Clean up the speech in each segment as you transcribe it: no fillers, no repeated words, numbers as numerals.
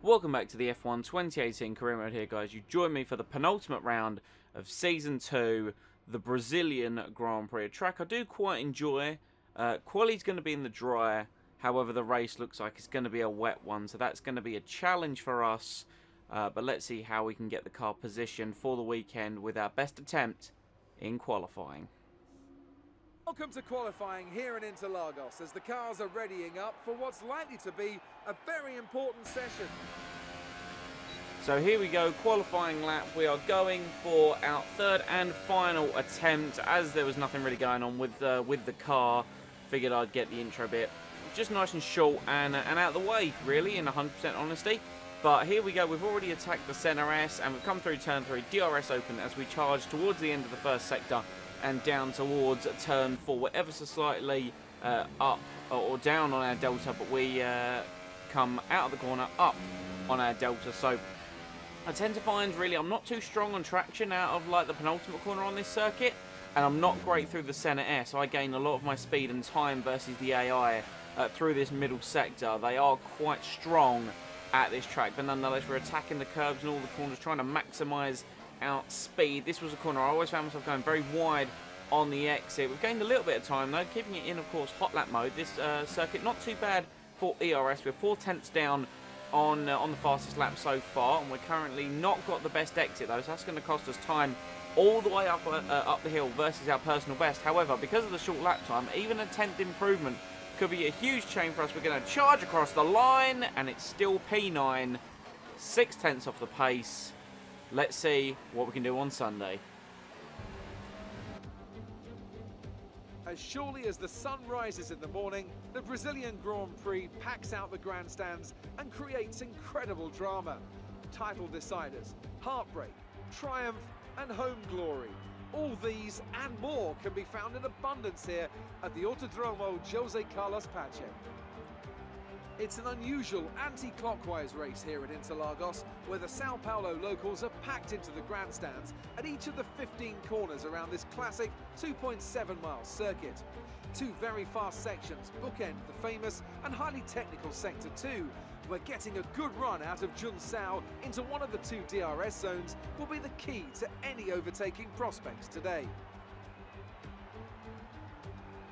Welcome back to the F1 2018 career mode here, guys. You join me for the penultimate round of Season 2, the Brazilian Grand Prix. A track I do quite enjoy. Quali's going to be in the dry, however the race looks like it's going to be a wet one, so that's going to be a challenge for us. But let's see how we can get the car positioned for the weekend with our best attempt in qualifying. Welcome to qualifying here in Interlagos as the cars are readying up for what's likely to be a very important session. So here we go, qualifying lap. We are going for our third and final attempt, as there was nothing really going on with the car. Figured I'd get the intro bit just nice and short and out of the way, really, in 100% honesty. But here we go, we've already attacked the centre S and we've come through turn 3, DRS open as we charge towards the end of the first sector and down towards turn 4. We're ever so slightly up or down on our delta, but we come out of the corner up on our delta. So I tend to find, really, I'm not too strong on traction out of like the penultimate corner on this circuit, and I'm not great through the centre S. I gain a lot of my speed and time versus the AI through this middle sector. They are quite strong at this track, but nonetheless we're attacking the curbs and all the corners, trying to maximise our speed. This was a corner I always found myself going very wide on the exit. We've gained a little bit of time though, keeping it in, of course, hot lap mode. This circuit not too bad for ERS. We're 4 tenths down on the fastest lap so far, and we're currently not got the best exit though, so that's going to cost us time all the way up the hill versus our personal best. However, because of the short lap time, even a 10th improvement could be a huge change for us. We're going to charge across the line, and it's still P9, 6 tenths off the pace. Let's see what we can do on Sunday. As surely as the sun rises in the morning, the Brazilian Grand Prix packs out the grandstands and creates incredible drama. Title deciders, heartbreak, triumph and home glory. All these and more can be found in abundance here at the Autodromo Jose Carlos Pache. It's an unusual anti-clockwise race here at Interlagos, where the Sao Paulo locals are packed into the grandstands at each of the 15 corners around this classic 2.7-mile circuit. Two very fast sections bookend the famous and highly technical Sector 2, where getting a good run out of Junsao into one of the 2 DRS zones will be the key to any overtaking prospects today.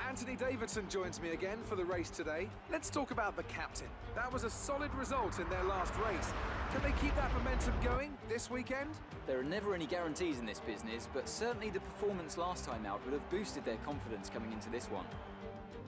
Anthony Davidson joins me again for the race today. Let's talk about the captain. That was a solid result in their last race. Can they keep that momentum going this weekend? There are never any guarantees in this business, but certainly the performance last time out would have boosted their confidence coming into this one.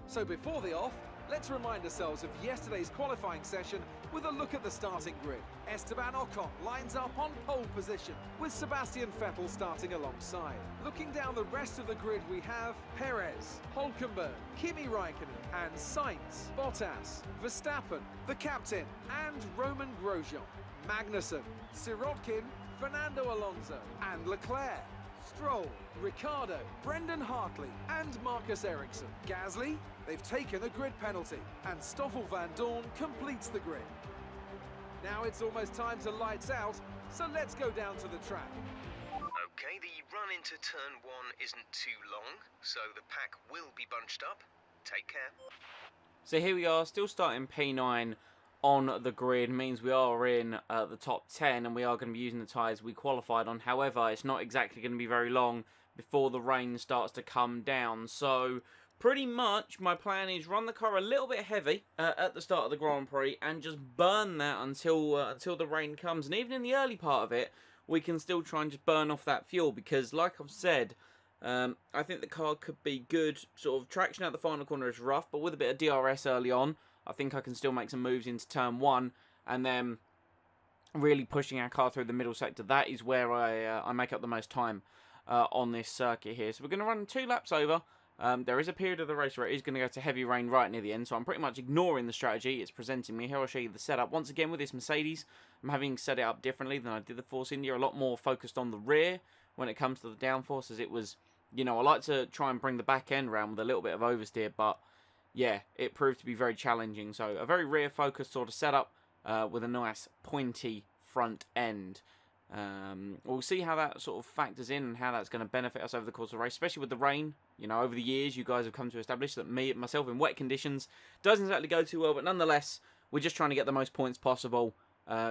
So before the off, let's remind ourselves of yesterday's qualifying session with a look at the starting grid. Esteban Ocon lines up on pole position, with Sebastian Vettel starting alongside. Looking down the rest of the grid, we have Perez, Hülkenberg, Kimi Raikkonen and Sainz, Bottas, Verstappen, the captain and Roman Grosjean, Magnussen, Sirotkin, Fernando Alonso and Leclerc, Stroll, Ricciardo, Brendan Hartley and Marcus Ericsson. Gasly, they've taken a grid penalty, and Stoffel van Dorn completes the grid. Now it's almost time to lights out, so let's go down to the track. Okay, the run into turn 1 isn't too long, so the pack will be bunched up. Take care. So here we are, still starting P9 on the grid. Means we are in the top 10, and we are going to be using the tyres we qualified on. However, it's not exactly going to be very long before the rain starts to come down. So pretty much my plan is run the car a little bit heavy at the start of the Grand Prix and just burn that until the rain comes. And even in the early part of it, we can still try and just burn off that fuel, because like I've said, I think the car could be good. Sort of traction at the final corner is rough, but with a bit of DRS early on, I think I can still make some moves into turn 1, and then really pushing our car through the middle sector. That is where I make up the most time on this circuit here. So we're going to run 2 laps over. There is a period of the race where it is going to go to heavy rain right near the end, so I'm pretty much ignoring the strategy it's presenting me. Here I'll show you the setup. Once again with this Mercedes, I'm having set it up differently than I did the Force India. A lot more focused on the rear when it comes to the downforce, as it was, you know, I like to try and bring the back end round with a little bit of oversteer, but yeah, it proved to be very challenging. So a very rear focused sort of setup with a nice pointy front end. We'll see how that sort of factors in and how that's going to benefit us over the course of the race, especially with the rain. You know, over the years, you guys have come to establish that myself in wet conditions doesn't exactly go too well, but nonetheless, we're just trying to get the most points possible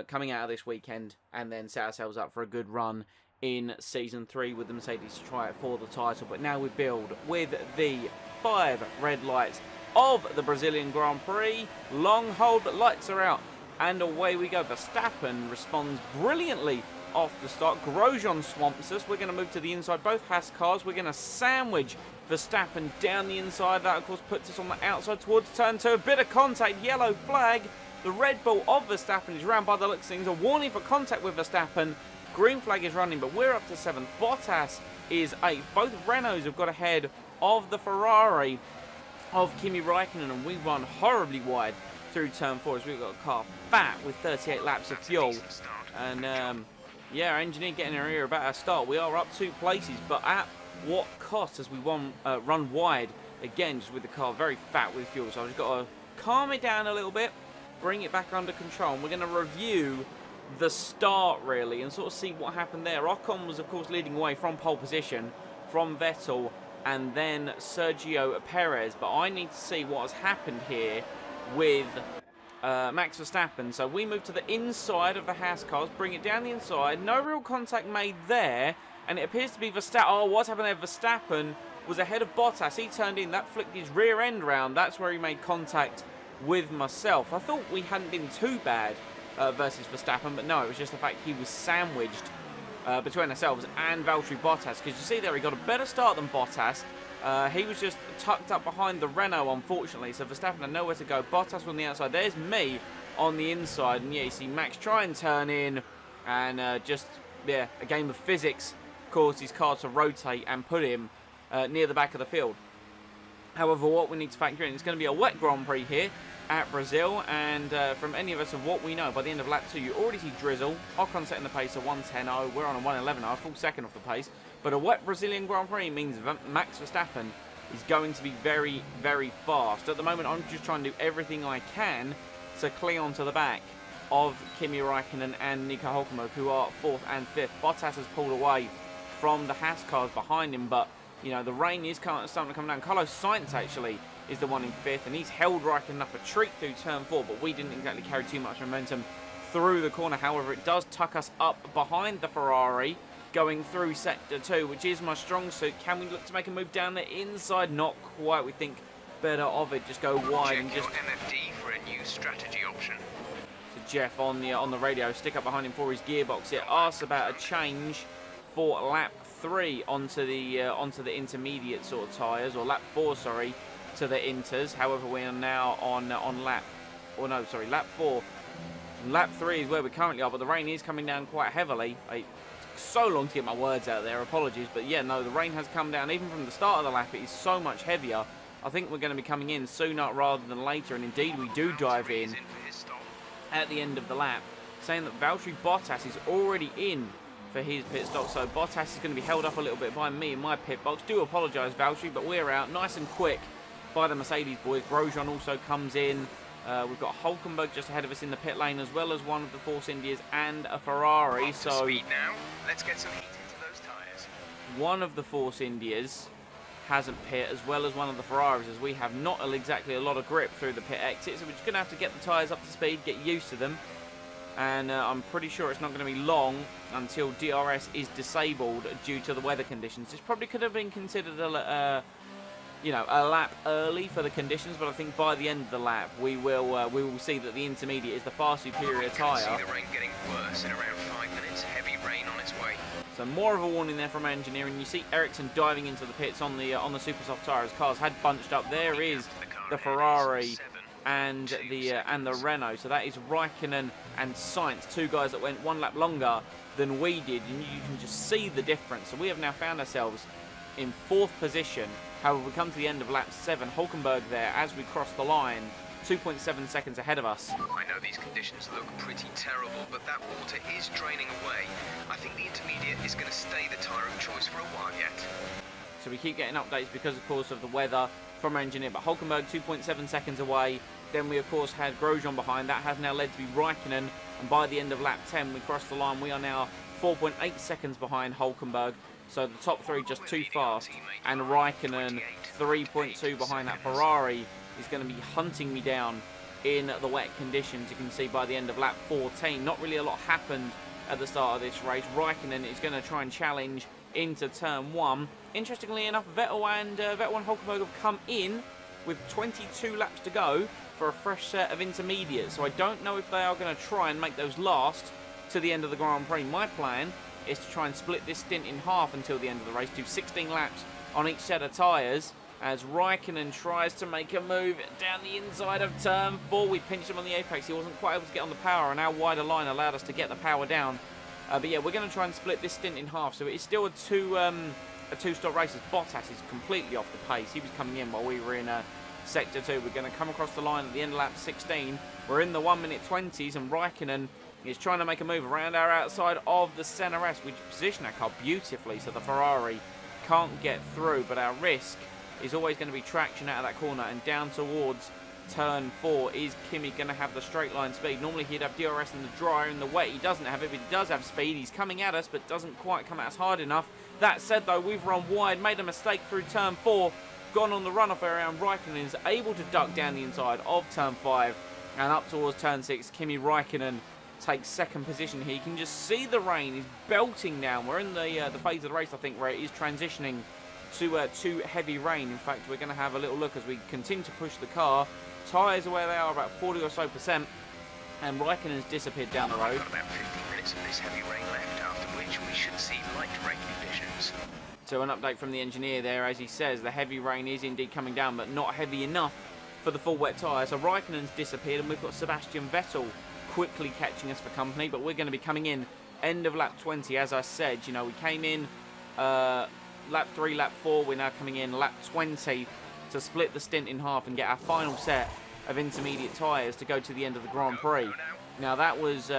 coming out of this weekend, and then set ourselves up for a good run in Season 3 with the Mercedes to try it for the title. But now we build with the 5 red lights of the Brazilian Grand Prix. Long hold, but lights are out, and away we go. Verstappen responds brilliantly off the start. Grosjean swamps us. We're going to move to the inside. Both Haas cars. We're going to sandwich Verstappen down the inside. That, of course, puts us on the outside towards turn 2. A bit of contact. Yellow flag. The Red Bull of Verstappen is round by the looks of things. A warning for contact with Verstappen. Green flag is running, but we're up to 7th. Bottas is 8th. Both Renaults have got ahead of the Ferrari of Kimi Räikkönen, and we run horribly wide through turn 4 as we've got a car fat with 38 laps of fuel. And yeah, our engineer getting our ear about our start. We are up 2 places, but at what cost as we run wide again, just with the car very fat with fuel. So I've just got to calm it down a little bit, bring it back under control, and we're going to review the start really and sort of see what happened there. Ocon was of course leading away from pole position from Vettel and then Sergio Perez, but I need to see what has happened here with Max Verstappen. So we move to the inside of the Haas cars, bring it down the inside, no real contact made there, and it appears to be Verstappen. Oh, what's happened there? Verstappen was ahead of Bottas. He turned in, that flicked his rear end round. That's where he made contact with myself. I thought we hadn't been too bad versus Verstappen, but no, it was just the fact he was sandwiched between ourselves and Valtteri Bottas, because you see there he got a better start than Bottas. He was just tucked up behind the Renault, unfortunately, so Verstappen had nowhere to go. Bottas on the outside. There's me on the inside, and yeah, you see Max try and turn in, and just, yeah, a game of physics caused his car to rotate and put him near the back of the field. However, what we need to factor in, it's going to be a wet Grand Prix here at Brazil, and from any of us of what we know, by the end of lap 2 you already see drizzle. Ocon setting the pace at 1:10.0, we're on a 1:11.0, a full second off the pace. But a wet Brazilian Grand Prix means Max Verstappen is going to be very, very fast. At the moment I'm just trying to do everything I can to cling on to the back of Kimi Räikkönen and Nico Hülkenberg, who are 4th and 5th. Bottas has pulled away from the Haas cars behind him, but you know, the rain is starting to come down. Carlos Sainz actually is the one in 5th, and he's held Raikkonen up a treat through turn 4, but we didn't exactly carry too much momentum through the corner. However, it does tuck us up behind the Ferrari going through sector 2, which is my strong suit. Can we look to make a move down the inside? Not quite. We think better of it. Just go wide and just MFD for a new strategy option. to Jeff on the radio. Stick up behind him for his gearbox. It asks about a change for lap 3 onto the intermediate sort of tyres, or lap 4, sorry, to the inters. However, we are now on lap 4. Lap 3 is where we currently are, but the rain is coming down quite heavily. It took so long to get my words out there, apologies, but yeah, no, the rain has come down even from the start of the lap. It is so much heavier. I think we're going to be coming in sooner rather than later, and indeed we do dive in at the end of the lap, saying that Valtteri Bottas is already in for his pit stop, so Bottas is going to be held up a little bit by me in my pit box. Do apologise, Valtteri, but we're out nice and quick by the Mercedes boys. Grosjean also comes in. We've got Hülkenberg just ahead of us in the pit lane, as well as one of the Force Indias and a Ferrari. So speed now. Let's get some heat into those tyres. One of the Force Indias hasn't pit, as well as one of the Ferraris, as we have not exactly a lot of grip through the pit exit, so we're just going to have to get the tyres up to speed, get used to them, and I'm pretty sure it's not going to be long until DRS is disabled due to the weather conditions. This probably could have been considered a lap early for the conditions, but I think by the end of the lap we will see that the intermediate is the far superior tyre. See the rain getting worse in around 5 minutes. Heavy rain on its way. So more of a warning there from engineering. You see Ericsson diving into the pits on the super soft tyre as cars had bunched up. There is the Ferrari and the Renault. So that is Raikkonen and Sainz, 2 guys that went 1 lap longer than we did, and you can just see the difference. So we have now found ourselves in 4th position. However, we come to the end of lap 7. Hülkenberg there as we cross the line, 2.7 seconds ahead of us. I know these conditions look pretty terrible, but that water is draining away. I think the intermediate is going to stay the tyre of choice for a while yet. So we keep getting updates because, of course, of the weather from our engineer. But Hülkenberg 2.7 seconds away. Then we, of course, had Grosjean behind. That has now led to be Raikkonen. And by the end of lap 10, we crossed the line. We are now 4.8 seconds behind Hülkenberg. So the top 3 just too fast. And Raikkonen 3.2 behind that Ferrari is going to be hunting me down in the wet conditions. You can see by the end of lap 14, not really a lot happened at the start of this race. Raikkonen is going to try and challenge into turn 1. Interestingly enough, Vettel and Hulkenberg have come in with 22 laps to go for a fresh set of intermediates. So I don't know if they are going to try and make those last to the end of the Grand Prix. My plan is to try and split this stint in half until the end of the race, do 16 laps on each set of tyres, as Raikkonen tries to make a move down the inside of turn 4. We pinched him on the apex. He wasn't quite able to get on the power, and our wider line allowed us to get the power down. But yeah, we're going to try and split this stint in half. So it's still a two-stop race, as Bottas is completely off the pace. He was coming in while we were in Sector 2. We're going to come across the line at the end of lap 16. We're in the 1-minute 20s, and Raikkonen is trying to make a move around our outside of the Senna S. We position our car beautifully so the Ferrari can't get through, but our risk is always going to be traction out of that corner, and down towards turn 4 is Kimi going to have the straight line speed. Normally he'd have DRS in the dry in the wet. He doesn't have it, but he does have speed. He's coming at us, but doesn't quite come at us hard enough. That said, though, we've run wide, made a mistake through turn 4, gone on the runoff area, and Raikkonen is able to duck down the inside of turn 5 and up towards turn 6. Kimi Raikkonen takes second position here. You can just see the rain is belting down. We're in the phase of the race, I think, where it is transitioning to heavy rain. In fact, we're going to have a little look as we continue to push the car. Tyres are where they are, about 40 or so percent, and Raikkonen's disappeared down the road. We've got about 15 minutes of this heavy rain left, after which we should see light rain conditions. So an update from the engineer there, as he says, the heavy rain is indeed coming down, but not heavy enough for the full wet tyre. So Raikkonen's disappeared, and we've got Sebastian Vettel quickly catching us for company, but we're going to be coming in end of lap 20. As I said, you know, we came in lap 3, lap 4, we're now coming in lap 20 to split the stint in half and get our final set of intermediate tyres to go to the end of the Grand Prix. Now that was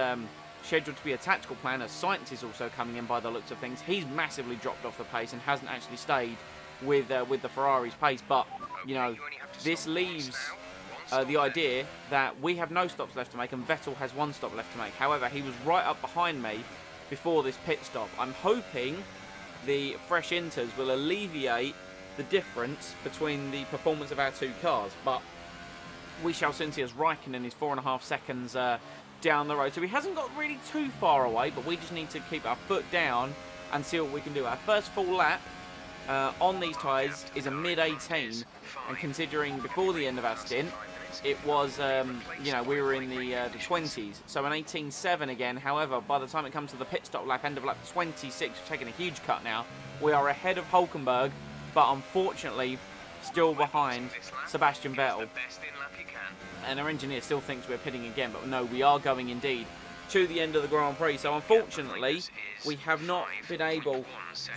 scheduled to be a tactical plan, as Sainz is also coming in by the looks of things. He's massively dropped off the pace and hasn't actually stayed with the Ferrari's pace, but you know, this leaves the idea that we have no stops left to make and Vettel has 1 stop left to make. However, he was right up behind me before this pit stop. I'm hoping the fresh inters will alleviate the difference between the performance of our 2 cars, but we shall soon see, as Raikkonen is 4.5 seconds down the road. So he hasn't got really too far away, but we just need to keep our foot down and see what we can do. Our first full lap on these tyres is a mid-18, and considering before the end of our stint it was, you know, we were in the 20s, so an 18.7 again. However, by the time it comes to the pit stop lap, end of lap 26, we're taking a huge cut now. We are ahead of Hulkenberg, but unfortunately still behind Sebastian Vettel. And our engineer still thinks we're pitting again, but no, we are going indeed to the end of the Grand Prix. So unfortunately, we have not been able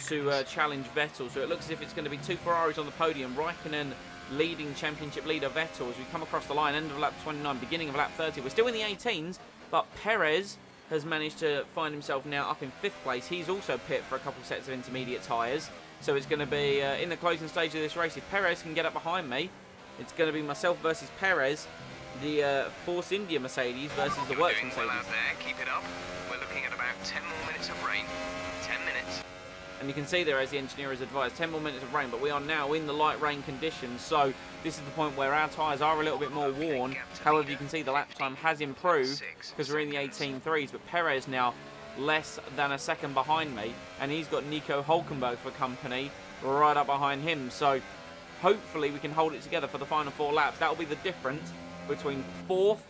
to challenge Vettel. So it looks as if it's going to be 2 Ferraris on the podium. Raikkonen leading championship leader Vettel as we come across the line, end of lap 29, beginning of lap 30. We're still in the 18s, but Perez has managed to find himself now up in 5th place. He's also pit for a couple sets of intermediate tyres. So it's going to be in the closing stage of this race. If Perez can get up behind me, it's going to be myself versus Perez, the Force India Mercedes versus the Works Mercedes. Well out there. Keep it up. We're looking at about 10 more minutes of rain. 10 minutes. And you can see there, as the engineer has advised, 10 more minutes of rain, but we are now in the light rain conditions, so this is the point where our tyres are a little bit more worn. However, you can see the lap time has improved because we're in the 18.3s, but Perez now less than a second behind me, and he's got Nico Hulkenberg for company right up behind him, so hopefully we can hold it together for the final 4 laps. That will be the difference between 4th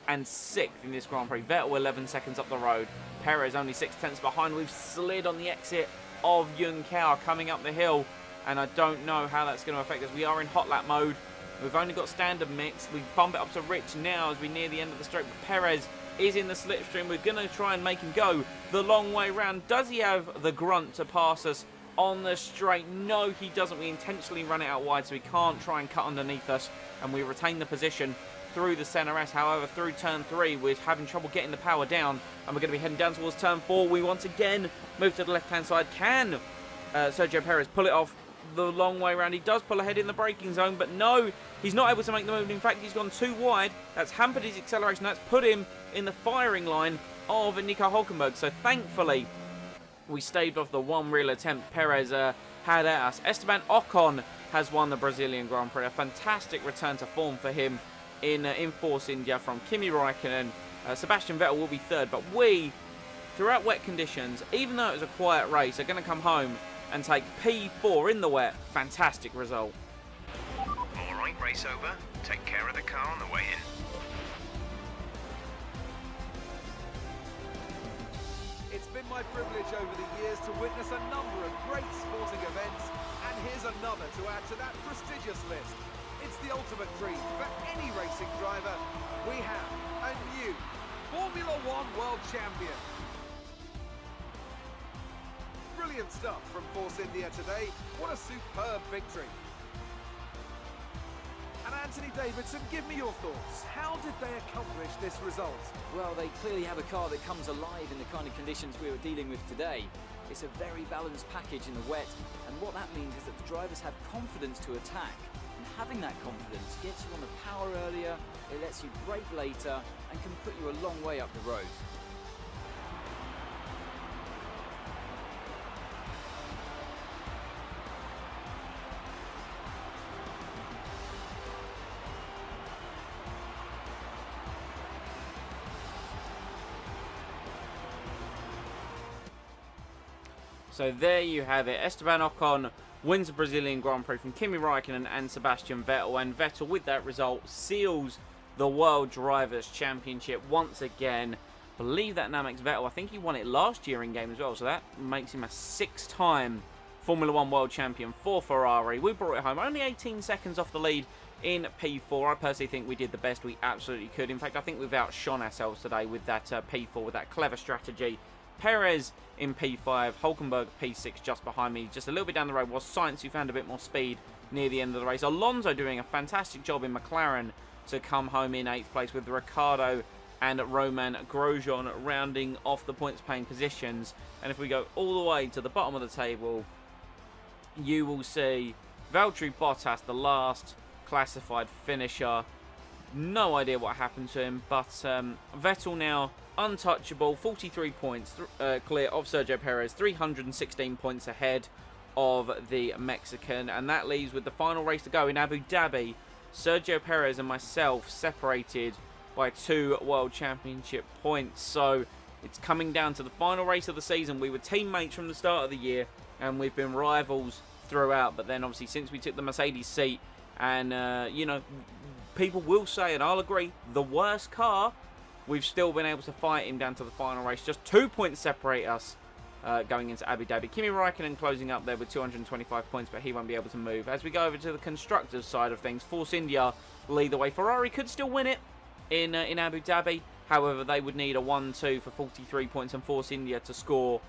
and 6th in this Grand Prix. Vettel 11 seconds up the road, Perez only 6 tenths behind. We've slid on the exit of Yunkao coming up the hill, and I don't know how that's going to affect us. We are in hot lap mode. We've only got standard mix. We bump it up to rich now as we near the end of the straight, but Perez is in the slipstream. We're going to try and make him go the long way round. Does he have the grunt to pass us on the straight? No, he doesn't. We intentionally run it out wide so he can't try and cut underneath us, and we retain the position through the Senna S. However, through turn 3, we're having trouble getting the power down, and we're going to be heading down towards turn 4. We once again move to the left-hand side. Can Sergio Perez pull it off the long way around? He does pull ahead in the braking zone, but no, he's not able to make the move. In fact, he's gone too wide. That's hampered his acceleration. That's put him in the firing line of Nico Hulkenberg. So thankfully, we staved off the 1 real attempt Perez had at us. Esteban Ocon has won the Brazilian Grand Prix. A fantastic return to form for him in Force India from Kimi Raikkonen. Sebastian Vettel will be third, but we, throughout wet conditions, even though it was a quiet race, are going to come home and take P4 in the wet. Fantastic result. All right, race over. Take care of the car on the way in. It's been my privilege over the years to witness a number of great sporting events, and here's another to add to that prestigious list. It's the ultimate dream for any racing driver. We have a new Formula One World Champion. Brilliant stuff from Force India today. What a superb victory. And Anthony Davidson, give me your thoughts. How did they accomplish this result? Well, they clearly have a car that comes alive in the kind of conditions we were dealing with today. It's a very balanced package in the wet, and what that means is that the drivers have confidence to attack. And having that confidence gets you on the power earlier, it lets you brake later, and can put you a long way up the road. So there you have it. Esteban Ocon wins the Brazilian Grand Prix from Kimi Raikkonen and Sebastian Vettel. And Vettel, with that result, seals the World Drivers' Championship once again. I believe that now makes Vettel, I think he won it last year in game as well. So that makes him a 6-time Formula One World Champion for Ferrari. We brought it home only 18 seconds off the lead in P4. I personally think we did the best we absolutely could. In fact, I think we've outshone ourselves today with that P4, with that clever strategy. Perez in P5, Hulkenberg P6 just behind me. Just a little bit down the road was Sainz, who found a bit more speed near the end of the race. Alonso doing a fantastic job in McLaren to come home in 8th place, with Ricciardo and Roman Grosjean rounding off the points-paying positions. And if we go all the way to the bottom of the table, you will see Valtteri Bottas, the last classified finisher. No idea what happened to him, but Vettel now untouchable, 43 points clear of Sergio Perez, 316 points ahead of the Mexican, and that leaves with the final race to go in Abu Dhabi. Sergio Perez and myself separated by 2 World Championship points, so it's coming down to the final race of the season. We were teammates from the start of the year, and we've been rivals throughout, but then obviously since we took the Mercedes seat, and you know, people will say, and I'll agree, the worst car, we've still been able to fight him down to the final race. Just 2 points separate us going into Abu Dhabi. Kimi Raikkonen closing up there with 225 points, but he won't be able to move. As we go over to the constructors side of things, Force India lead the way. Ferrari could still win it in Abu Dhabi. However, they would need a 1-2 for 43 points, and Force India to score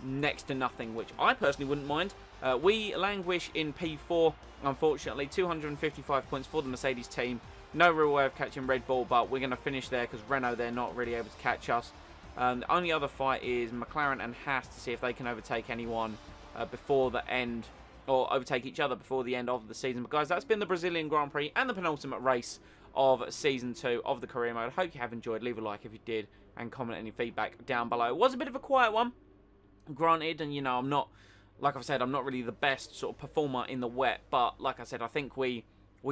next to nothing, which I personally wouldn't mind. We languish in P4, unfortunately. 255 points for the Mercedes team. No real way of catching Red Bull, but we're going to finish there because Renault, they're not really able to catch us. The only other fight is McLaren and Haas to see if they can overtake anyone before the end, or overtake each other before the end of the season. But guys, that's been the Brazilian Grand Prix and the penultimate race of Season 2 of the career mode. I hope you have enjoyed. Leave a like if you did, and comment any feedback down below. It was a bit of a quiet one, granted, and you know, I'm not, like I've said, I'm not really the best sort of performer in the wet, but like I said, I think we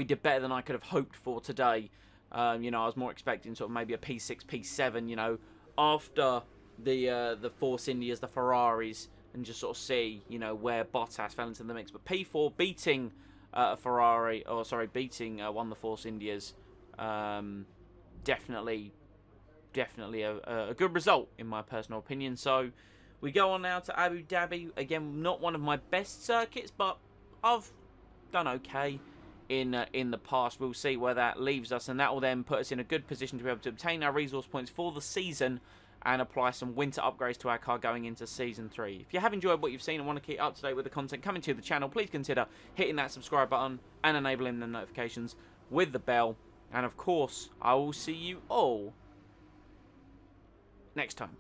did better than I could have hoped for today. You know, I was more expecting sort of maybe a P6, P7, you know, after the Force Indias, the Ferraris, and just sort of see, you know, where Bottas fell into the mix. But P4 beating Ferrari, or sorry, beating one of the Force Indias, definitely a good result in my personal opinion. So we go on now to Abu Dhabi. Again, not one of my best circuits, but I've done okay in the past. We'll see where that leaves us, and that will then put us in a good position to be able to obtain our resource points for the season and apply some winter upgrades to our car going into Season 3. If you have enjoyed what you've seen and want to keep up to date with the content coming to the channel, please consider hitting that subscribe button and enabling the notifications with the bell. And of course, I will see you all next time.